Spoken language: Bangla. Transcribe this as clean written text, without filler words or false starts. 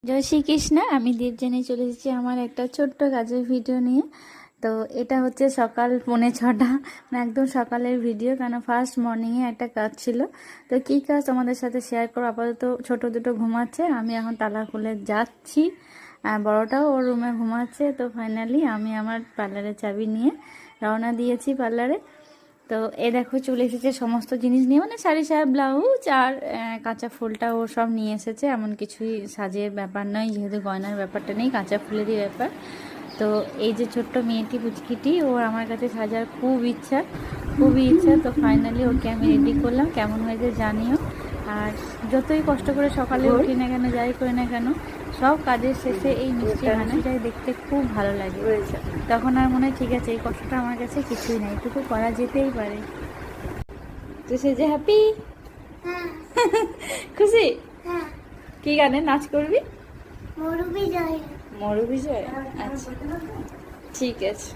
জয় শ্রীকৃষ্ণ। আমি দেবযানী চলে এসেছি আমার একটা ছোট্ট কাজের ভিডিও নিয়ে। তো এটা হচ্ছে সকাল 6:45, মানে একদম সকালের ভিডিও, কেন ফার্স্ট মর্নিংয়ে একটা কাজ ছিল। তো কী কাজ তোমাদের সাথে শেয়ার করো। আপাতত ছোট দুটো ঘুমাচ্ছে, আমি এখন তালা খুলে যাচ্ছি, বড়টাও ওর রুমে ঘুমাচ্ছে। তো ফাইনালি আমি আমার পার্লারের চাবি নিয়ে রওনা দিয়েছি পার্লারে। তো এ দেখো চলে এসেছে সমস্ত জিনিস নিয়ে, মানে শাড়ি সায়া ব্লাউজ আর কাঁচা ফুলটা ও সব নিয়ে এসেছে। এমন কিছুই সাজের ব্যাপার নয়, যেহেতু গয়নার ব্যাপারটা নেই, কাঁচা ফুলেরই ব্যাপার। তো এই যে ছোট্ট মেয়েটি পুচকিটি, ওর আমার কাছে সাজার খুবই ইচ্ছা। তো ফাইনালি ওকে আমি রেডি করলাম, কেমন হয়েছে জানিও। আর যতই কষ্ট করে সকালে উঠি না কেন, যাই করি না কেন, সব কাজের শেষে এই মিষ্টি হাসিটাই দেখতে খুব ভালো লাগে। তখন আর মনে হয় ঠিক আছে, এই কষ্টটা আমার কাছে কিছুই নাই, এটুকু করা যেতেই পারে। তুই সে যে হ্যাপি, খুশি? কি গানে নাচ করবি? মরু বিজয়। আচ্ছা ঠিক আছে।